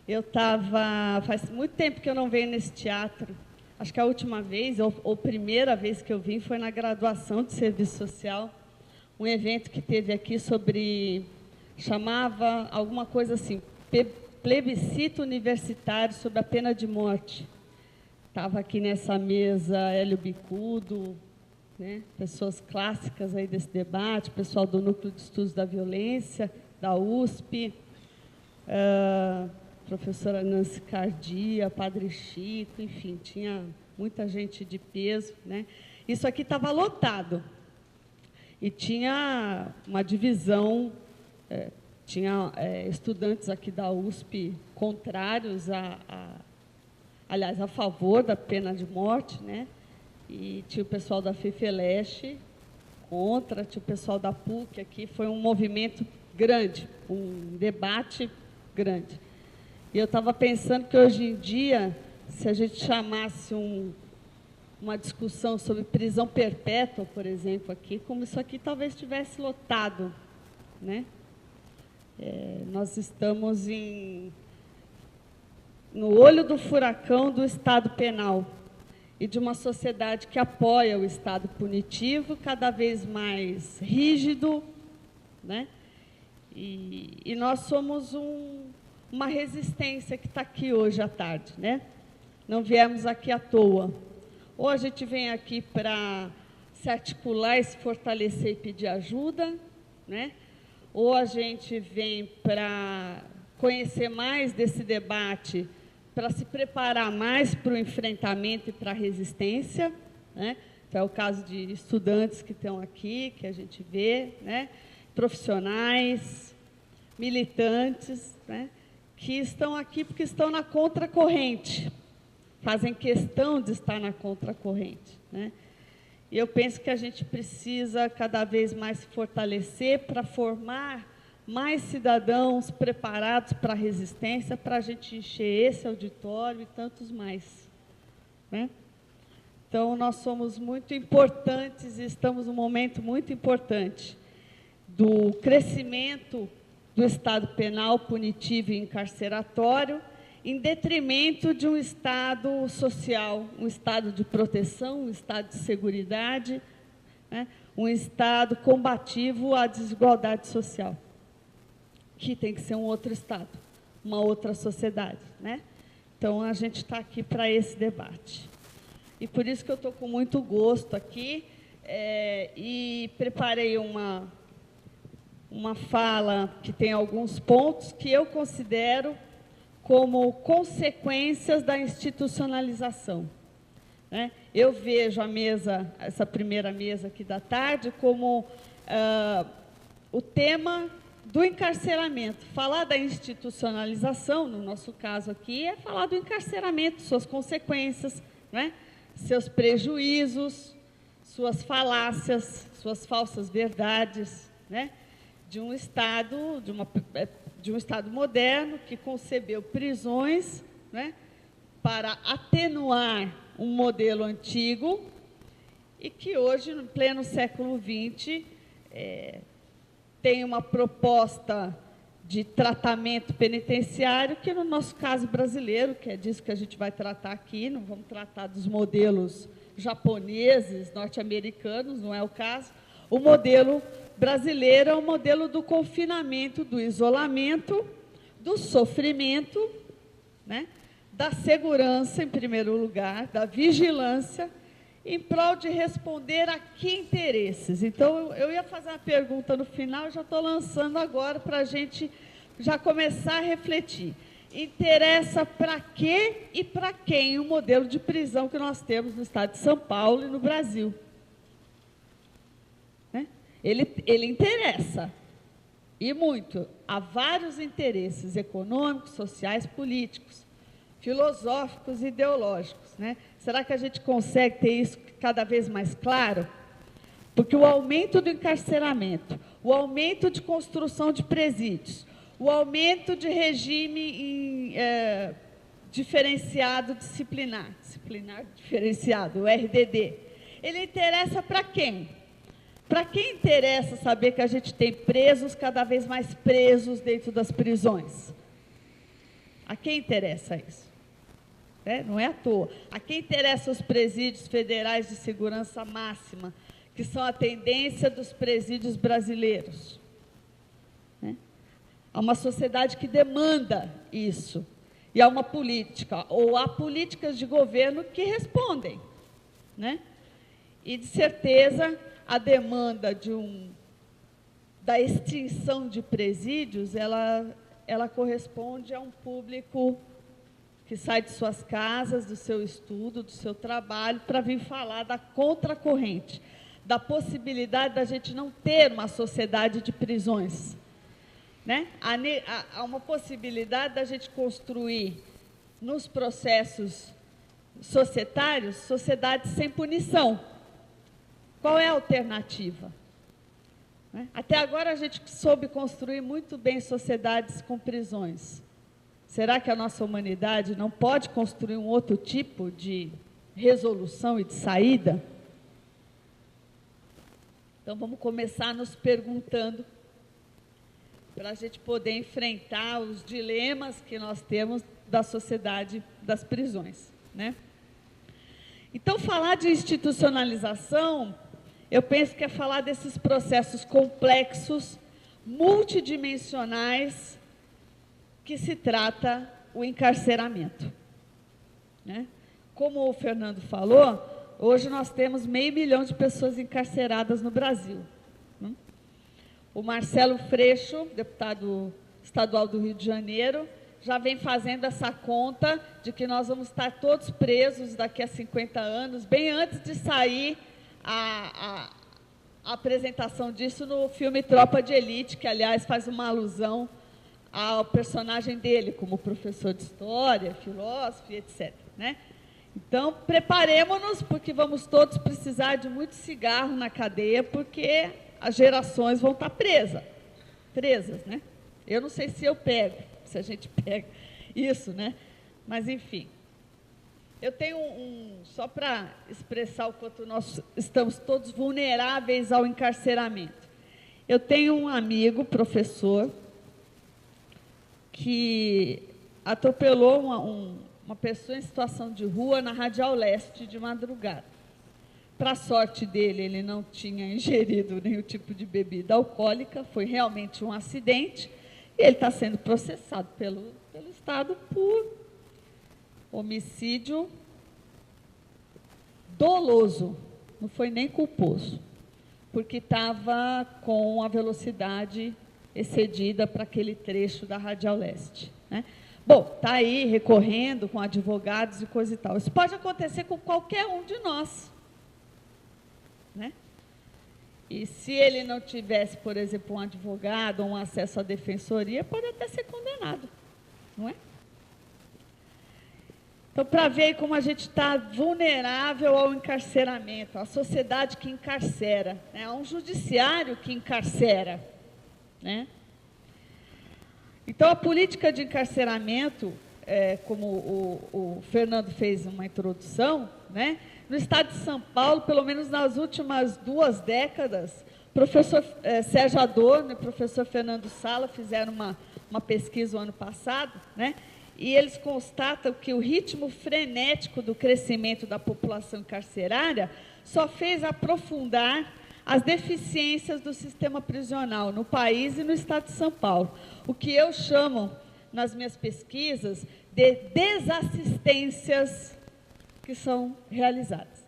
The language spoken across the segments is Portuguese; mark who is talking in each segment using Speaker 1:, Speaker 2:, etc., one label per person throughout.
Speaker 1: Eu estava... Faz muito tempo que eu não venho nesse teatro. Acho que a última vez, ou primeira vez que eu vim, foi na graduação de Serviço Social. Um evento que teve aqui sobre... Chamava alguma coisa assim, plebiscito universitário sobre a pena de morte. Estava aqui nessa mesa Hélio Bicudo, né, pessoas clássicas aí desse debate, pessoal do Núcleo de Estudos da Violência, da USP, professora Nancy Cardia, Padre Chico, enfim, tinha muita gente de peso, né? Isso aqui estava lotado. E tinha uma divisão, tinha estudantes aqui da USP contrários aliás, a favor da pena de morte, né? E tinha o pessoal da FEFELESH contra, tinha o pessoal da PUC aqui, foi um movimento grande, um debate grande. E eu estava pensando que, hoje em dia, se a gente chamasse uma discussão sobre prisão perpétua, por exemplo, aqui, como isso aqui talvez estivesse lotado, né? Nós estamos no olho do furacão do Estado penal e de uma sociedade que apoia o Estado punitivo, cada vez mais rígido, né? E nós somos uma resistência que está aqui hoje à tarde, né? Não viemos aqui à toa. Ou a gente vem aqui para se articular e se fortalecer e pedir ajuda, né? Ou a gente vem para conhecer mais desse debate, para se preparar mais para o enfrentamento e para a resistência, né? Então, é o caso de estudantes que estão aqui, que a gente vê, né? Profissionais, militantes, né? Que estão aqui porque estão na contracorrente, fazem questão de estar na contracorrente, né? E eu penso que a gente precisa cada vez mais se fortalecer para formar mais cidadãos preparados para a resistência, para a gente encher esse auditório e tantos mais, né? Então, nós somos muito importantes e estamos num momento muito importante do crescimento do Estado penal, punitivo e encarceratório, em detrimento de um Estado social, um Estado de proteção, um Estado de seguridade, né? Um Estado combativo à desigualdade social, que tem que ser um outro Estado, uma outra sociedade, né? Então, a gente está aqui para esse debate. E por isso que eu estou com muito gosto aqui e preparei uma fala que tem alguns pontos que eu considero como consequências da institucionalização, né? Eu vejo a mesa, essa primeira mesa aqui da tarde, como o tema do encarceramento. Falar da institucionalização, no nosso caso aqui, é falar do encarceramento, suas consequências, né? Seus prejuízos, suas falácias, suas falsas verdades, né? De um Estado, de um Estado moderno que concebeu prisões, né? Para atenuar um modelo antigo e que hoje, no pleno século XX, tem uma proposta de tratamento penitenciário que, no nosso caso brasileiro, que é disso que a gente vai tratar aqui, não vamos tratar dos modelos japoneses, norte-americanos, não é o caso. O modelo brasileiro é o modelo do confinamento, do isolamento, do sofrimento, né? Da segurança, em primeiro lugar, da vigilância, em prol de responder a que interesses. Então, eu ia fazer uma pergunta no final, já estou lançando agora para a gente já começar a refletir. Interessa para quê e para quem o modelo de prisão que nós temos no estado de São Paulo e no Brasil? Né? Ele interessa, e muito. Há vários interesses econômicos, sociais, políticos, filosóficos e ideológicos, né? Será que a gente consegue ter isso cada vez mais claro? Porque o aumento do encarceramento, o aumento de construção de presídios, o aumento de regime diferenciado disciplinar diferenciado, o RDD, ele interessa para quem? Para quem interessa saber que a gente tem presos, cada vez mais presos dentro das prisões? A quem interessa isso? Não é à toa. A quem interessa os presídios federais de segurança máxima, que são a tendência dos presídios brasileiros? Há uma sociedade que demanda isso. E há uma política, ou há políticas de governo que respondem. E, de certeza, a demanda da extinção de presídios, ela corresponde a um público que sai de suas casas, do seu estudo, do seu trabalho, para vir falar da contracorrente, da possibilidade da gente não ter uma sociedade de prisões. Há uma possibilidade da gente construir, nos processos societários, sociedades sem punição. Qual é a alternativa? Até agora a gente soube construir muito bem sociedades com prisões. Será que a nossa humanidade não pode construir um outro tipo de resolução e de saída? Então, vamos começar nos perguntando, para a gente poder enfrentar os dilemas que nós temos da sociedade das prisões. Então, falar de institucionalização, eu penso que é falar desses processos complexos, multidimensionais, que se trata o encarceramento. Como o Fernando falou, hoje nós temos 500 mil de pessoas encarceradas no Brasil. O Marcelo Freixo, deputado estadual do Rio de Janeiro, já vem fazendo essa conta de que nós vamos estar todos presos daqui a 50 anos, bem antes de sair a apresentação disso no filme Tropa de Elite, que, aliás, faz uma alusão ao personagem dele, como professor de história, filósofo, etc. Então, preparemos-nos, porque vamos todos precisar de muito cigarro na cadeia, porque as gerações vão estar presas. Eu não sei se eu pego, se a gente pega isso, Mas, enfim. Eu tenho só para expressar o quanto nós estamos todos vulneráveis ao encarceramento. Eu tenho um amigo, professor, que atropelou uma pessoa em situação de rua na Radial Leste de madrugada. Para a sorte dele, ele não tinha ingerido nenhum tipo de bebida alcoólica, foi realmente um acidente, e ele está sendo processado pelo Estado por homicídio doloso, não foi nem culposo, porque estava com a velocidade excedida para aquele trecho da Radial Leste. Bom, está aí recorrendo com advogados e coisa e tal. Isso pode acontecer com qualquer um de nós. E se ele não tivesse, por exemplo, um advogado ou um acesso à defensoria, pode até ser condenado, não é? Então, para ver como a gente está vulnerável ao encarceramento, à sociedade que encarcera, há um judiciário que encarcera. Então, a política de encarceramento, como o Fernando fez uma introdução, no estado de São Paulo, pelo menos nas últimas 2 décadas, o professor Sérgio Adorno e o professor Fernando Sala fizeram uma pesquisa o ano passado, e eles constatam que o ritmo frenético do crescimento da população carcerária só fez aprofundar as deficiências do sistema prisional no país e no estado de São Paulo, o que eu chamo, nas minhas pesquisas, de desassistências que são realizadas.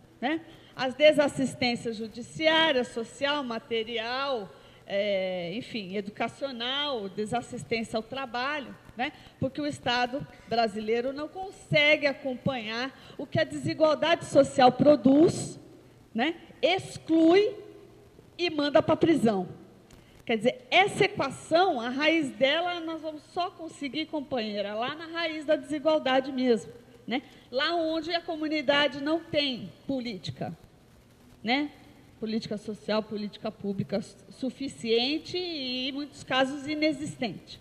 Speaker 1: As desassistências judiciária, social, material, enfim, educacional, desassistência ao trabalho, porque o Estado brasileiro não consegue acompanhar o que a desigualdade social produz, exclui e manda para a prisão. Quer dizer, essa equação, a raiz dela, nós vamos só conseguir, companheira, lá na raiz da desigualdade mesmo. Lá onde a comunidade não tem política, política social, política pública suficiente e, em muitos casos, inexistente.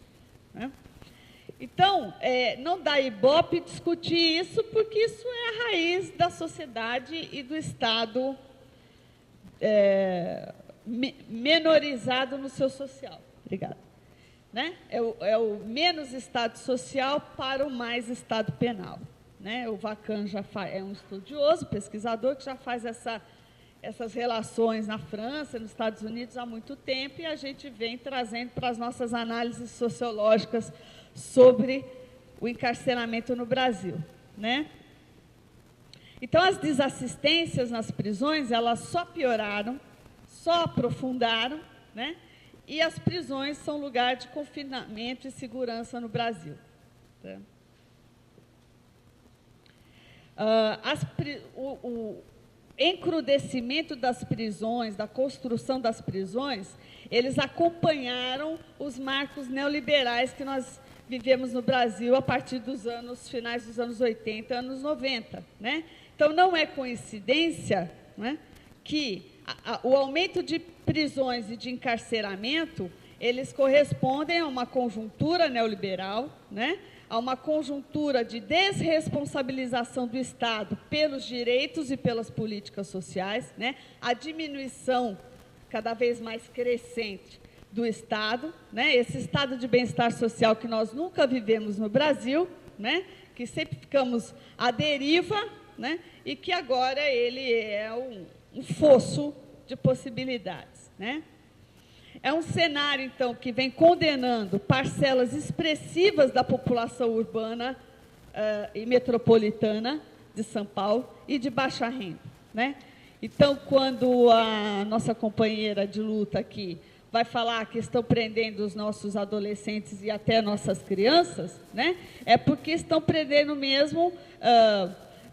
Speaker 1: Então, não dá ibope discutir isso, porque isso é a raiz da sociedade e do Estado menorizado no seu social. Obrigada. né? É o menos Estado social para o mais Estado penal, né? O Vacan já é um estudioso, pesquisador, que já faz essas relações na França, nos Estados Unidos há muito tempo, e a gente vem trazendo para as nossas análises sociológicas sobre o encarceramento no Brasil, né? Então, as desassistências nas prisões, elas só pioraram, só aprofundaram, né? E as prisões são lugar de confinamento e segurança no Brasil. Tá? O encrudecimento das prisões, da construção das prisões, eles acompanharam os marcos neoliberais que nós vivemos no Brasil a partir dos finais dos anos 80, anos 90, né? Então, não é coincidência, né, que o aumento de prisões e de encarceramento, eles correspondem a uma conjuntura neoliberal, né, a uma conjuntura de desresponsabilização do Estado pelos direitos e pelas políticas sociais, né, a diminuição cada vez mais crescente do Estado, né, esse estado de bem-estar social que nós nunca vivemos no Brasil, né, que sempre ficamos à deriva, né, e que agora ele é um fosso de possibilidades, né? É um cenário, então, que vem condenando parcelas expressivas da população urbana e metropolitana de São Paulo e de baixa renda, né? Então, quando a nossa companheira de luta aqui vai falar que estão prendendo os nossos adolescentes e até nossas crianças, né? É porque estão prendendo mesmo,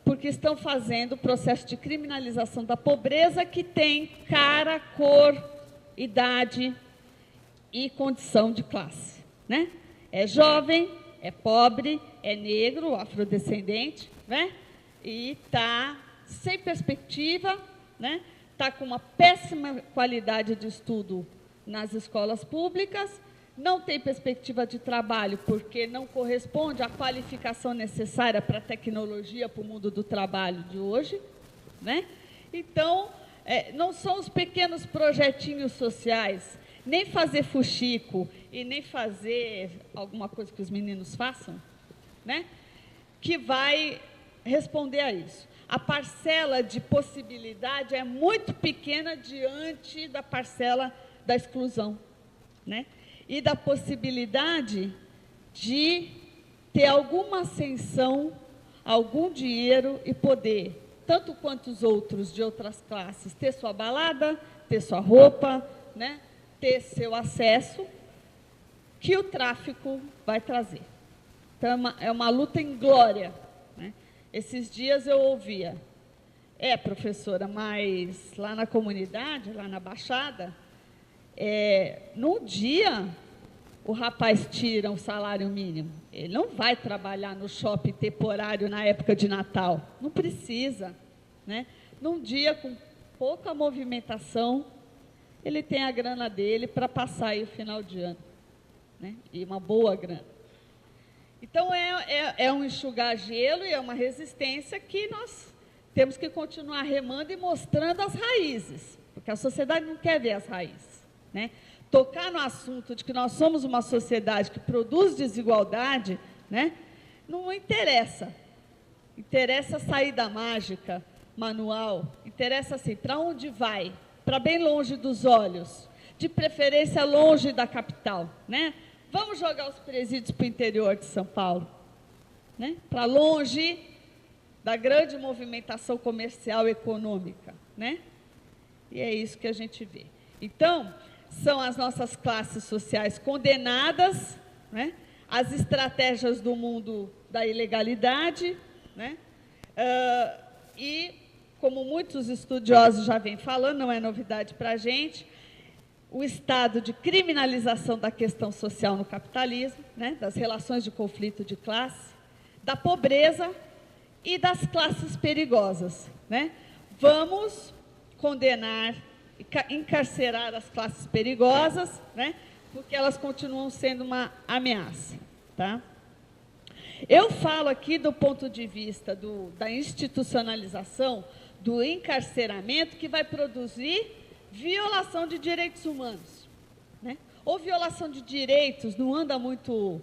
Speaker 1: porque estão fazendo o processo de criminalização da pobreza que tem cara, cor, idade e condição de classe, né? É jovem, é pobre, é negro, afrodescendente, né? E está sem perspectiva, né? Está com uma péssima qualidade de estudo nas escolas públicas, não tem perspectiva de trabalho porque não corresponde à qualificação necessária para a tecnologia, para o mundo do trabalho de hoje, né? Então, não são os pequenos projetinhos sociais, nem fazer fuxico e nem fazer alguma coisa que os meninos façam, né, que vai responder a isso. A parcela de possibilidade é muito pequena diante da parcela da exclusão, né? E da possibilidade de ter alguma ascensão, algum dinheiro e poder, tanto quanto os outros de outras classes, ter sua balada, ter sua roupa, né? Ter seu acesso, que o tráfico vai trazer. Então, é uma luta em glória, né? Esses dias eu ouvia, professora, mas lá na comunidade, lá na Baixada, num dia o rapaz tira um salário mínimo. Ele não vai trabalhar no shopping temporário na época de Natal. Não precisa, né? Num dia com pouca movimentação, ele tem a grana dele para passar aí o final de ano, né? E uma boa grana. Então, é um enxugar gelo e é uma resistência que nós temos que continuar remando e mostrando as raízes, porque a sociedade não quer ver as raízes, né? Tocar no assunto de que nós somos uma sociedade que produz desigualdade, né, não interessa. Interessa a saída mágica, manual, interessa assim, para onde vai? Para bem longe dos olhos, de preferência longe da capital, né? Vamos jogar os presídios para o interior de São Paulo, né? Para longe da grande movimentação comercial e econômica, né? E é isso que a gente vê. Então, são as nossas classes sociais condenadas, né, às estratégias do mundo da ilegalidade, né, e, como muitos estudiosos já vêm falando, não é novidade para a gente, o estado de criminalização da questão social no capitalismo, né, das relações de conflito de classe, da pobreza e das classes perigosas, né? Vamos condenar, encarcerar as classes perigosas, né, porque elas continuam sendo uma ameaça, tá? Eu falo aqui do ponto de vista da institucionalização, do encarceramento, que vai produzir violação de direitos humanos, né? Ou violação de direitos, não anda muito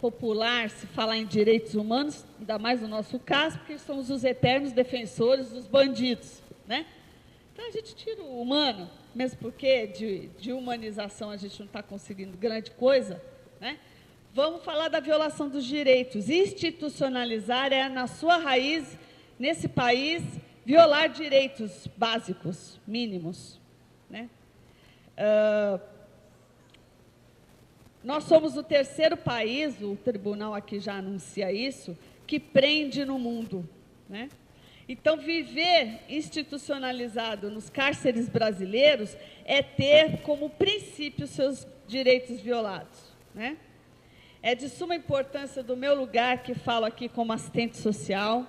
Speaker 1: popular se falar em direitos humanos, ainda mais no nosso caso, porque somos os eternos defensores dos bandidos, né? Então, a gente tira o humano, mesmo porque de humanização a gente não está conseguindo grande coisa, né? Vamos falar da violação dos direitos. Institucionalizar é, na sua raiz, nesse país, violar direitos básicos, mínimos, né? Nós somos o terceiro país, o tribunal aqui já anuncia isso, que prende no mundo, né? Então, viver institucionalizado nos cárceres brasileiros é ter como princípio seus direitos violados, né? É de suma importância do meu lugar, que falo aqui como assistente social,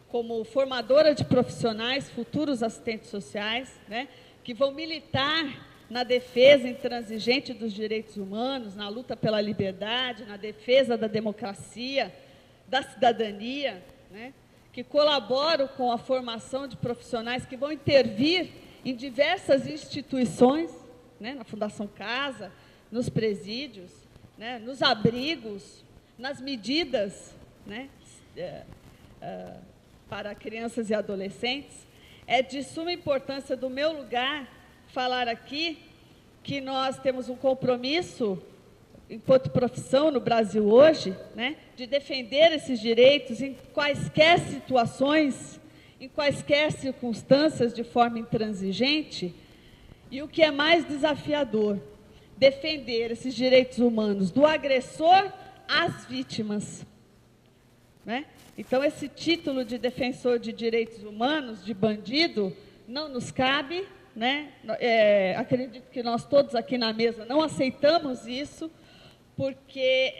Speaker 1: como formadora de profissionais, futuros assistentes sociais, né, que vão militar na defesa intransigente dos direitos humanos, na luta pela liberdade, na defesa da democracia, da cidadania, né, que colaboram com a formação de profissionais que vão intervir em diversas instituições, né, na Fundação Casa, nos presídios, né, nos abrigos, nas medidas, né, para crianças e adolescentes. É de suma importância do meu lugar falar aqui que nós temos um compromisso, enquanto profissão no Brasil hoje, né, de defender esses direitos em quaisquer situações, em quaisquer circunstâncias, de forma intransigente. E o que é mais desafiador, defender esses direitos humanos do agressor às vítimas, né? Então, esse título de defensor de direitos humanos, de bandido, não nos cabe, né? Acredito que nós todos aqui na mesa não aceitamos isso, porque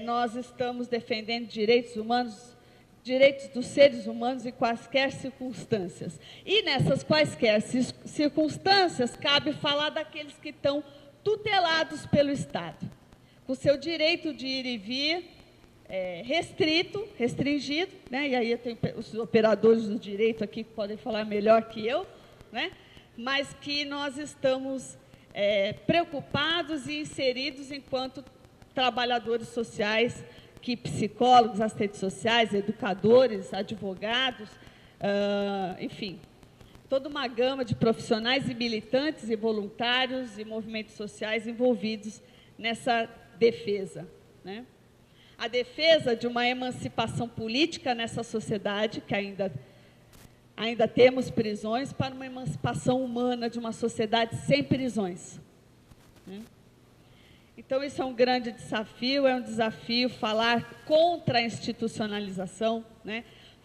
Speaker 1: nós estamos defendendo direitos humanos, direitos dos seres humanos em quaisquer circunstâncias. E nessas quaisquer circunstâncias, cabe falar daqueles que estão tutelados pelo Estado, com seu direito de ir e vir restringido, né? E aí eu tenho os operadores do direito aqui que podem falar melhor que eu, né? Mas que nós estamos preocupados e inseridos enquanto trabalhadores sociais, que psicólogos, assistentes sociais, educadores, advogados, enfim, toda uma gama de profissionais e militantes e voluntários e movimentos sociais envolvidos nessa defesa, né? A defesa de uma emancipação política nessa sociedade, que ainda temos prisões, para uma emancipação humana de uma sociedade sem prisões, né? Então, isso é um grande desafio, é um desafio falar contra a institucionalização, né?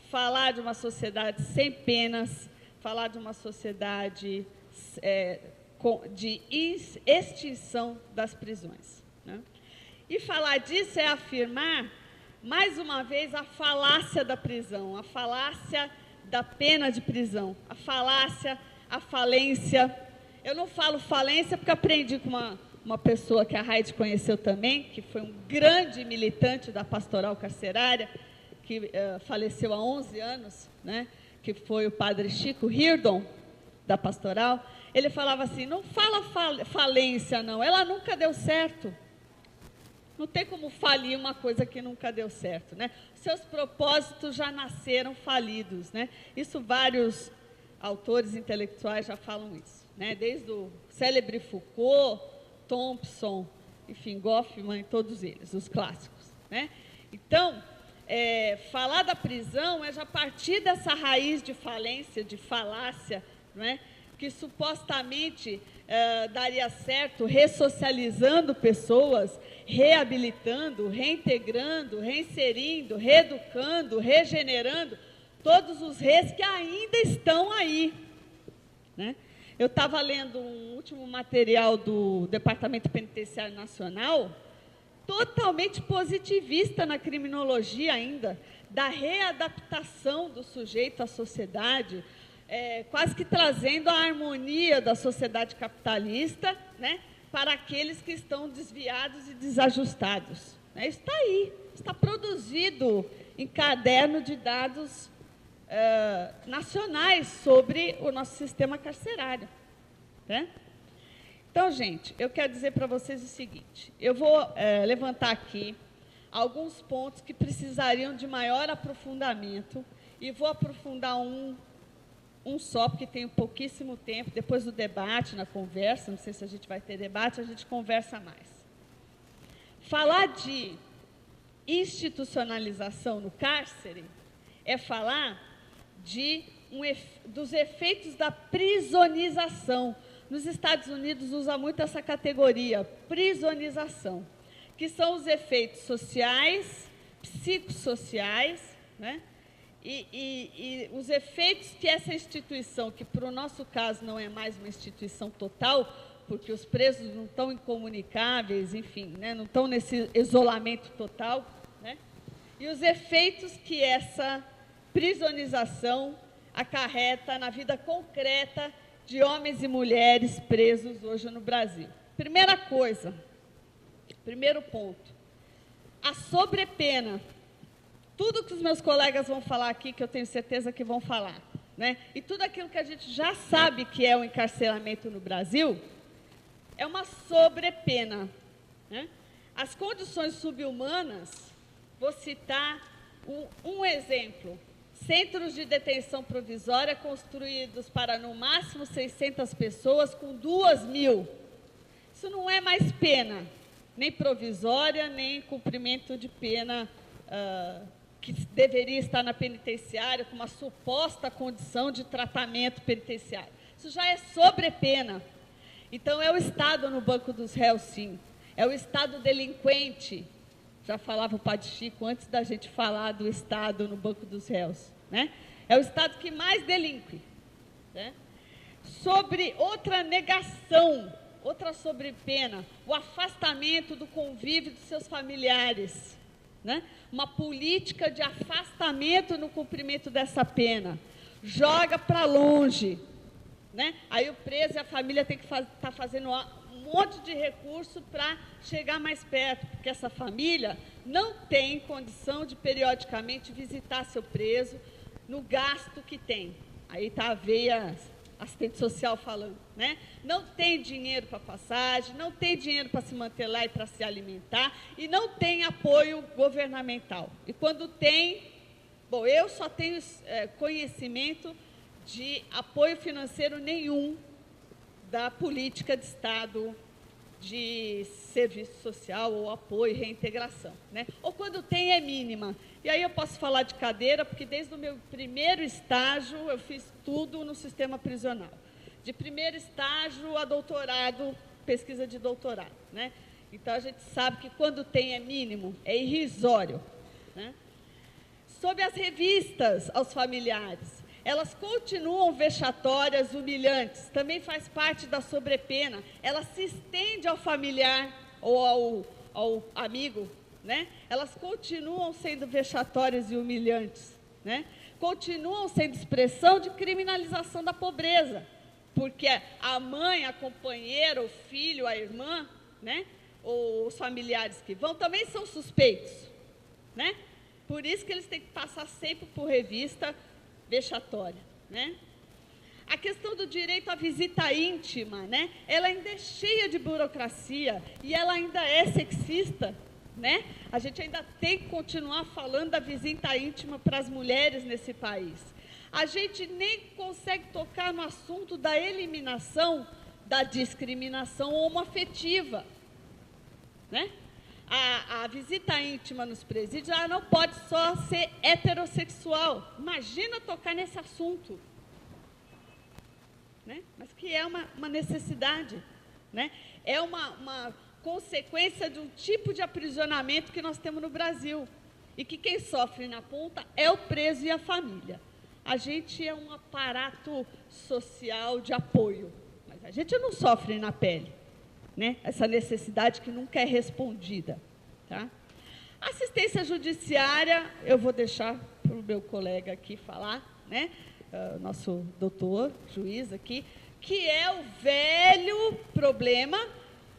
Speaker 1: Falar de uma sociedade sem penas, falar de uma sociedade de extinção das prisões, né? E falar disso é afirmar, mais uma vez, a falácia da prisão, a falácia da pena de prisão, a falácia, a falência. Eu não falo falência porque aprendi com uma pessoa que a Raide conheceu também, que foi um grande militante da pastoral carcerária, que faleceu há 11 anos, né, que foi o padre Chico Hirdon, da pastoral. Ele falava assim, não fala falência, não, ela nunca deu certo. Não tem como falir uma coisa que nunca deu certo, né? Seus propósitos já nasceram falidos, né? Isso vários autores intelectuais já falam isso, né? Desde o célebre Foucault, Thompson, enfim, Goffman, todos eles, os clássicos, né? Então, falar da prisão é já partir dessa raiz de falência, de falácia, não é? Que supostamente daria certo ressocializando pessoas, reabilitando, reintegrando, reinserindo, reeducando, regenerando todos os res que ainda estão aí, né? Eu estava lendo um último material do Departamento Penitenciário Nacional, totalmente positivista na criminologia ainda, da readaptação do sujeito à sociedade, quase que trazendo a harmonia da sociedade capitalista, né, para aqueles que estão desviados e desajustados, né? Está aí, está produzido em caderno de dados nacionais sobre o nosso sistema carcerário, né? Então, gente, eu quero dizer para vocês o seguinte, eu vou levantar aqui alguns pontos que precisariam de maior aprofundamento e vou aprofundar um só, porque tenho pouquíssimo tempo, depois do debate, na conversa, não sei se a gente vai ter debate, a gente conversa mais. Falar de institucionalização no cárcere é falar dos efeitos da prisonização. Nos Estados Unidos usa muito essa categoria, prisonização, que são os efeitos sociais, psicossociais, né? E os efeitos que essa instituição, que para o nosso caso não é mais uma instituição total, porque os presos não estão incomunicáveis, enfim, né? Não estão nesse isolamento total, né? E os efeitos que essa prisonização acarreta na vida concreta de homens e mulheres presos hoje no Brasil. Primeira coisa, primeiro ponto, a sobrepena. Tudo que os meus colegas vão falar aqui, que eu tenho certeza que vão falar, né? E tudo aquilo que a gente já sabe que é o encarceramento no Brasil, é uma sobrepena, né? As condições subhumanas, vou citar um exemplo. Centros de detenção provisória construídos para, no máximo, 600 pessoas, com 2.000. Isso não é mais pena, nem provisória, nem cumprimento de pena que deveria estar na penitenciária, com uma suposta condição de tratamento penitenciário. Isso já é sobrepena. Então, é o Estado no banco dos réus, sim. É o Estado delinquente. Já falava o Padre Chico antes da gente falar do Estado no banco dos réus, né? É o Estado que mais delinque, né? Sobre outra negação, outra sobrepena, o afastamento do convívio dos seus familiares, né? Uma política de afastamento no cumprimento dessa pena. Joga para longe, né? Aí o preso e a família tem que estar fazendo um monte de recurso para chegar mais perto, porque essa família não tem condição de periodicamente visitar seu preso no gasto que tem. Aí está a veia assistente social falando, né? Não tem dinheiro para passagem, não tem dinheiro para se manter lá e para se alimentar, e não tem apoio governamental. E quando tem, bom, eu só tenho conhecimento de apoio financeiro nenhum da política de Estado de serviço social ou apoio e reintegração, né? Ou quando tem é mínima. E aí eu posso falar de cadeira, porque desde o meu primeiro estágio eu fiz tudo no sistema prisional. De primeiro estágio a doutorado, pesquisa de doutorado, né? Então a gente sabe que quando tem é mínimo, é irrisório, né? Sobre as revistas aos familiares, elas continuam vexatórias, humilhantes, também faz parte da sobrepena. Ela se estende ao familiar ou ao amigo, né? Elas continuam sendo vexatórias e humilhantes, né? Continuam sendo expressão de criminalização da pobreza, porque a mãe, a companheira, o filho, a irmã, né? Ou os familiares que vão, também são suspeitos, né? Por isso que eles têm que passar sempre por revista vexatória, né? A questão do direito à visita íntima, né? Ela ainda é cheia de burocracia e ela ainda é sexista, né? A gente ainda tem que continuar falando da visita íntima para as mulheres nesse país. A gente nem consegue tocar no assunto da eliminação da discriminação homoafetiva, né? A visita íntima nos presídios, ela não pode só ser heterossexual. Imagina tocar nesse assunto, né? Mas que é uma necessidade, né? É uma consequência de um tipo de aprisionamento que nós temos no Brasil. E que quem sofre na ponta é o preso e a família. A gente é um aparato social de apoio, mas a gente não sofre na pele, né? Essa necessidade que nunca é respondida, tá? Assistência judiciária, eu vou deixar para o meu colega aqui falar, né? Nosso doutor, juiz aqui, que é o velho problema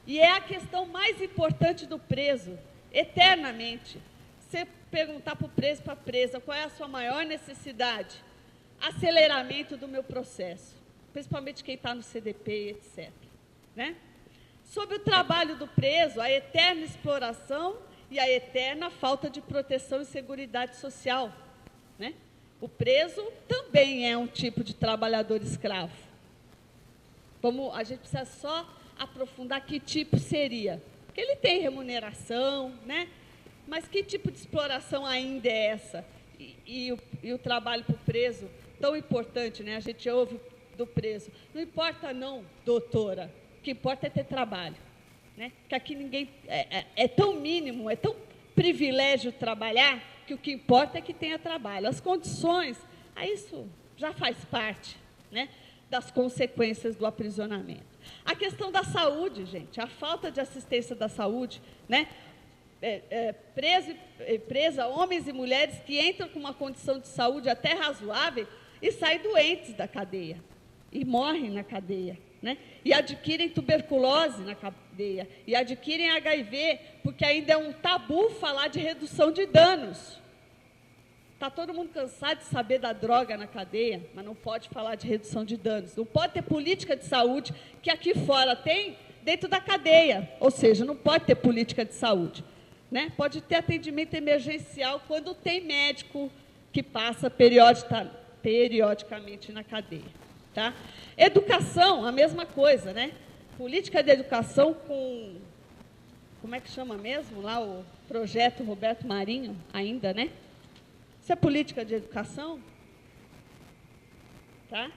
Speaker 1: e é a questão mais importante do preso, eternamente. Você perguntar para o preso, para a presa, qual é a sua maior necessidade? Aceleramento do meu processo, principalmente quem está no CDP, etc., né? Sobre o trabalho do preso, a eterna exploração e a eterna falta de proteção e seguridade social, né? O preso também é um tipo de trabalhador escravo. A gente precisa só aprofundar que tipo seria. Porque ele tem remuneração, né? Mas que tipo de exploração ainda é essa? E o trabalho para o preso, tão importante, né? A gente ouve do preso. Não importa não, doutora, o que importa é ter trabalho. Né? Que aqui ninguém... É tão mínimo, é tão privilégio trabalhar, que o que importa é que tenha trabalho. As condições, isso já faz parte, né, das consequências do aprisionamento. A questão da saúde, gente, a falta de assistência da saúde, né? Presa, homens e mulheres que entram com uma condição de saúde até razoável e saem doentes da cadeia, e morrem na cadeia. Né? E adquirem tuberculose na cadeia, e adquirem HIV, porque ainda é um tabu falar de redução de danos. Está todo mundo cansado de saber da droga na cadeia, mas não pode falar de redução de danos. Não pode ter política de saúde, que aqui fora tem, dentro da cadeia. Ou seja, não pode ter política de saúde. Né? Pode ter atendimento emergencial quando tem médico que passa periodicamente na cadeia. Tá? Educação, a mesma coisa, né? Política de educação com... Como é que chama mesmo lá o projeto Roberto Marinho, ainda, né? Isso é política de educação? Tá?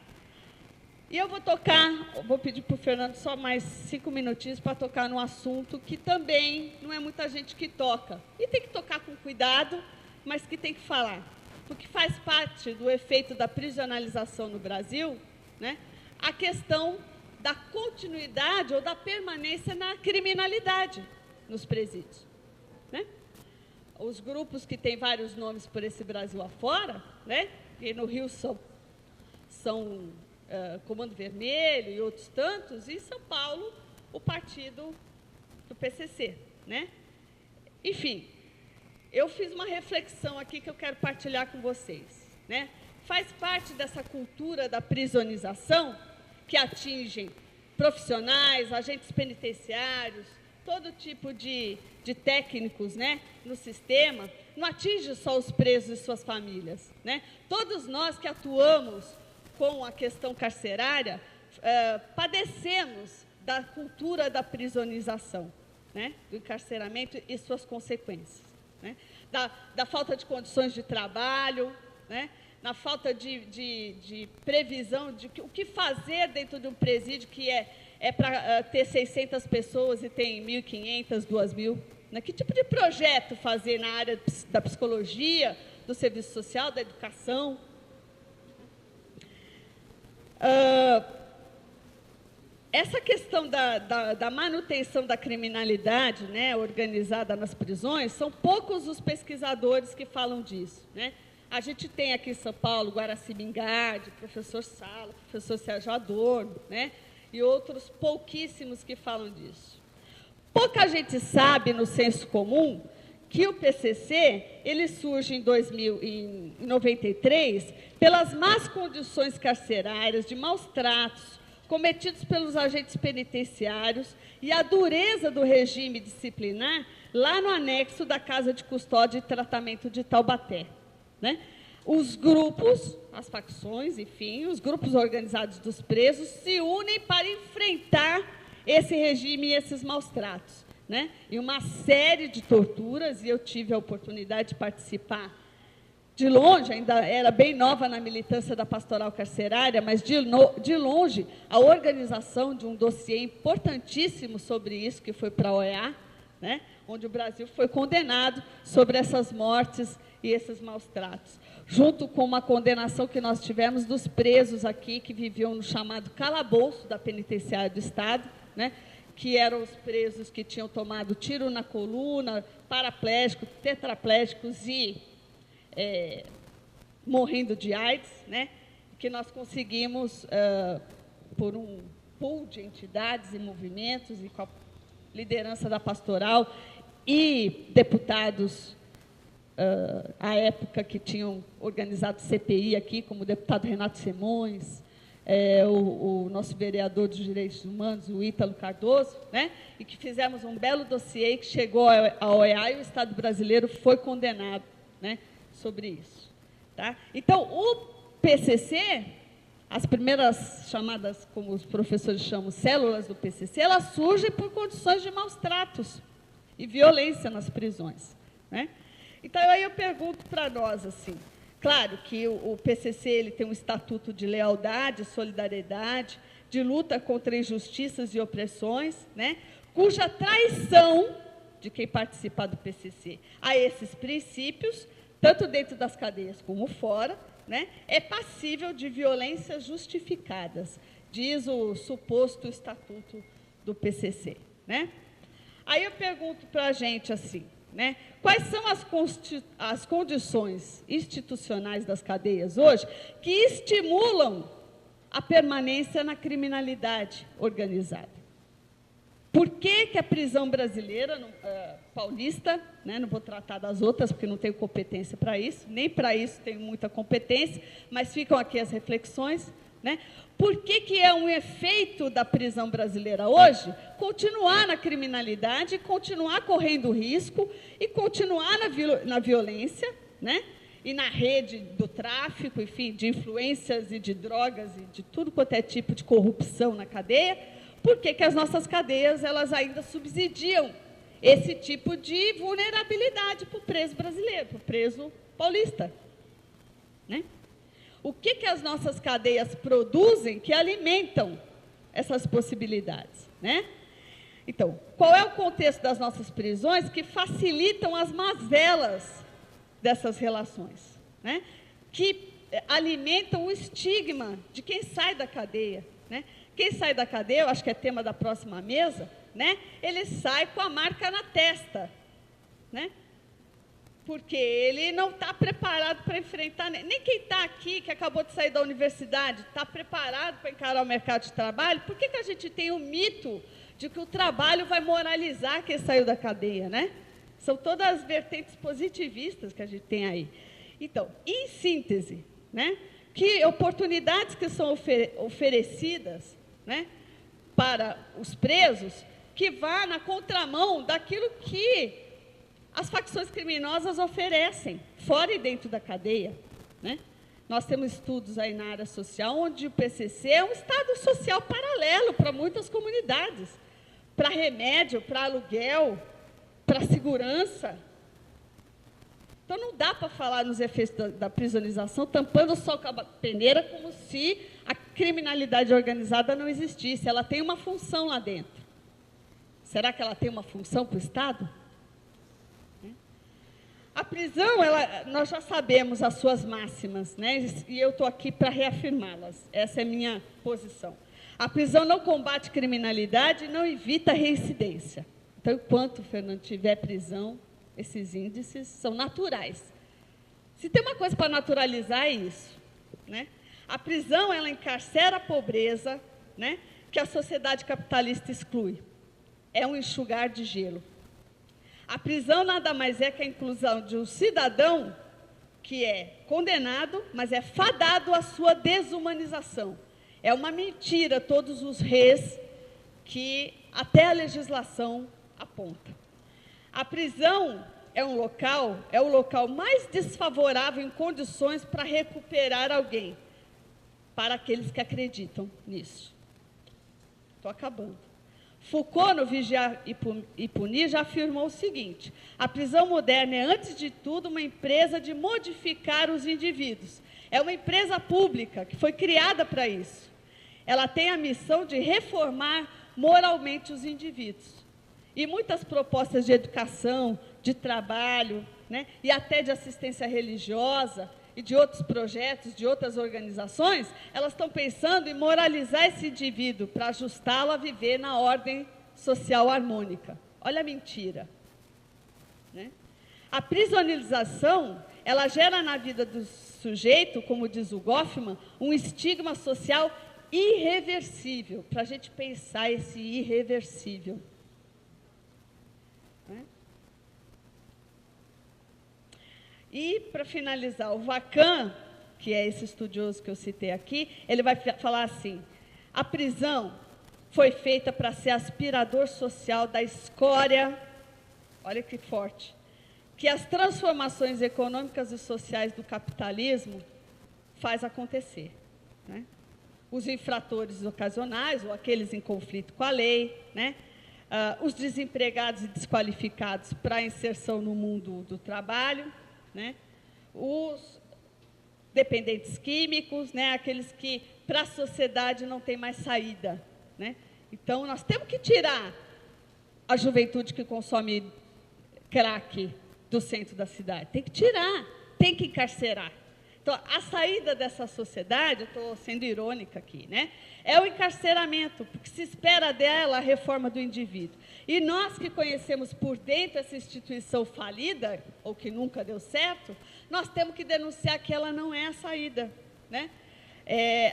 Speaker 1: E eu vou pedir para o Fernando só mais 5 minutinhos para tocar num assunto que também não é muita gente que toca. E tem que tocar com cuidado, mas que tem que falar. Porque faz parte do efeito da prisionalização no Brasil, né, a questão da continuidade ou da permanência na criminalidade nos presídios. Né? Os grupos que têm vários nomes por esse Brasil afora, né, e no Rio são Comando Vermelho e outros tantos, e em São Paulo, o partido do PCC. Né? Enfim, eu fiz uma reflexão aqui que eu quero partilhar com vocês. Né? Faz parte dessa cultura da prisonização que atingem profissionais, agentes penitenciários, todo tipo de técnicos, né, no sistema, não atinge só os presos e suas famílias. Né? Todos nós que atuamos com a questão carcerária, padecemos da cultura da prisonização, né, do encarceramento e suas consequências. Né? Da falta de condições de trabalho, né? Na falta de previsão de o que fazer dentro de um presídio que é para ter 600 pessoas e tem 1.500, 2.000. Né? Que tipo de projeto fazer na área da psicologia, do serviço social, da educação? Essa questão da manutenção da criminalidade, né, organizada nas prisões, são poucos os pesquisadores que falam disso. Né? A gente tem aqui em São Paulo, Guaraci Mingardi, professor Sala, professor Sérgio Adorno, né? E outros pouquíssimos que falam disso. Pouca gente sabe, no senso comum, que o PCC ele surge em 93 pelas más condições carcerárias, de maus tratos, cometidos pelos agentes penitenciários e a dureza do regime disciplinar lá no anexo da Casa de Custódia e Tratamento de Taubaté. Né? Os grupos, as facções, enfim, os grupos organizados dos presos se unem para enfrentar esse regime e esses maus tratos. Né? E uma série de torturas, e eu tive a oportunidade de participar de longe, ainda era bem nova na militância da pastoral carcerária, mas de longe a organização de um dossiê importantíssimo sobre isso, que foi para a OEA, né? Onde o Brasil foi condenado sobre essas mortes e esses maus tratos, junto com uma condenação que nós tivemos dos presos aqui, que viviam no chamado calabouço da penitenciária do Estado, né, que eram os presos que tinham tomado tiro na coluna, paraplégicos, tetraplégicos e morrendo de AIDS, né, que nós conseguimos, por um pool de entidades e movimentos, e com a liderança da pastoral e deputados à época que tinham organizado CPI aqui, como o deputado Renato Simões, o nosso vereador dos direitos humanos, o Ítalo Cardoso, né? E que fizemos um belo dossiê que chegou à OEA e o Estado brasileiro foi condenado, né, sobre isso. Tá? Então, o PCC, as primeiras chamadas, como os professores chamam, células do PCC, elas surgem por condições de maus tratos e violência nas prisões, né? Então, aí eu pergunto para nós, assim, claro que o PCC ele tem um estatuto de lealdade, solidariedade, de luta contra injustiças e opressões, né, cuja traição de quem participa do PCC a esses princípios, tanto dentro das cadeias como fora, né, é passível de violências justificadas, diz o suposto estatuto do PCC, né? Aí eu pergunto para a gente assim, né, quais são as condições institucionais das cadeias hoje que estimulam a permanência na criminalidade organizada? Por que a prisão brasileira, paulista, né, não vou tratar das outras, porque não tenho competência para isso, nem para isso tenho muita competência, mas ficam aqui as reflexões, né? Por que é um efeito da prisão brasileira hoje continuar na criminalidade, continuar correndo risco e continuar na violência, né? E na rede do tráfico, enfim, de influências e de drogas e de tudo quanto é tipo de corrupção na cadeia? Por que as nossas cadeias elas ainda subsidiam esse tipo de vulnerabilidade para o preso brasileiro, para o preso paulista, né? O que as nossas cadeias produzem que alimentam essas possibilidades, né? Então, qual é o contexto das nossas prisões que facilitam as mazelas dessas relações, né? Que alimentam o estigma de quem sai da cadeia, né? Quem sai da cadeia, eu acho que é tema da próxima mesa, né? Ele sai com a marca na testa, né? Porque ele não está preparado para enfrentar, nem quem está aqui, que acabou de sair da universidade, está preparado para encarar o mercado de trabalho. Por que a gente tem o mito de que o trabalho vai moralizar quem saiu da cadeia, né? São todas as vertentes positivistas que a gente tem aí. Então, em síntese, né, que oportunidades que são oferecidas, né, para os presos, que vá na contramão daquilo que as facções criminosas oferecem, fora e dentro da cadeia, né? Nós temos estudos aí na área social, onde o PCC é um estado social paralelo para muitas comunidades, para remédio, para aluguel, para segurança. Então, não dá para falar nos efeitos da prisonização, tampando só com a peneira, como se a criminalidade organizada não existisse. Ela tem uma função lá dentro. Será que ela tem uma função para o Estado? A prisão, nós já sabemos as suas máximas, né? E eu estou aqui para reafirmá-las. Essa é a minha posição. A prisão não combate criminalidade e não evita reincidência. Então, enquanto, Fernando, tiver prisão, esses índices são naturais. Se tem uma coisa para naturalizar, é isso, né? A prisão, ela encarcera a pobreza, né, que a sociedade capitalista exclui. É um enxugar de gelo. A prisão nada mais é que a inclusão de um cidadão que é condenado, mas é fadado à sua desumanização. É uma mentira todos os rés que até a legislação aponta. A prisão é o local mais desfavorável em condições para recuperar alguém, para aqueles que acreditam nisso. Estou acabando. Foucault, no Vigiar e Punir, já afirmou o seguinte: a prisão moderna é, antes de tudo, uma empresa de modificar os indivíduos. É uma empresa pública que foi criada para isso. Ela tem a missão de reformar moralmente os indivíduos. E muitas propostas de educação, de trabalho, né, e até de assistência religiosa, e de outros projetos, de outras organizações, elas estão pensando em moralizar esse indivíduo para ajustá-lo a viver na ordem social harmônica. Olha a mentira, né? A prisionalização, ela gera na vida do sujeito, como diz o Goffman, um estigma social irreversível, para a gente pensar esse irreversível. Né? E, para finalizar, o Vacan que é esse estudioso que eu citei aqui, ele vai falar assim: a prisão foi feita para ser aspirador social da escória, olha que forte, que as transformações econômicas e sociais do capitalismo faz acontecer, né? Os infratores ocasionais, ou aqueles em conflito com a lei, né? Os desempregados e desqualificados para a inserção no mundo do trabalho, né? Os dependentes químicos, né? Aqueles que para a sociedade não tem mais saída, né? Então, nós temos que tirar a juventude que consome crack do centro da cidade. Tem que tirar, tem que encarcerar. Então, a saída dessa sociedade, eu estou sendo irônica aqui, né? É o encarceramento, porque se espera dela a reforma do indivíduo. E nós que conhecemos por dentro essa instituição falida, ou que nunca deu certo, nós temos que denunciar que ela não é a saída, né?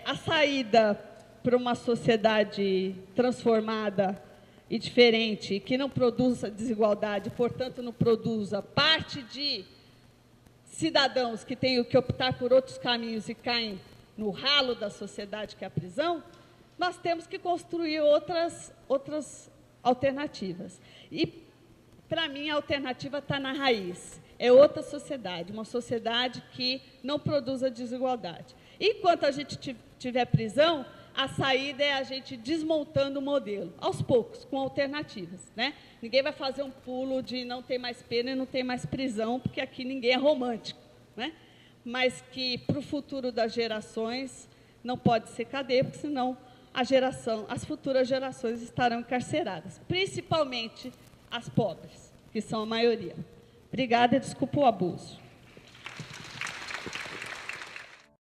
Speaker 1: A saída para uma sociedade transformada e diferente, que não produza desigualdade, portanto, não produza parte de cidadãos que têm que optar por outros caminhos e caem no ralo da sociedade, que é a prisão, nós temos que construir outras alternativas. E, para mim, a alternativa está na raiz. É outra sociedade, uma sociedade que não produza desigualdade. Enquanto a gente tiver prisão, a saída é a gente desmontando o modelo, aos poucos, com alternativas, né? Ninguém vai fazer um pulo de não ter mais pena e não ter mais prisão, porque aqui ninguém é romântico, né? Mas que, para o futuro das gerações, não pode ser cadeia, porque senão as futuras gerações estarão encarceradas, principalmente as pobres, que são a maioria. Obrigada e desculpa o abuso.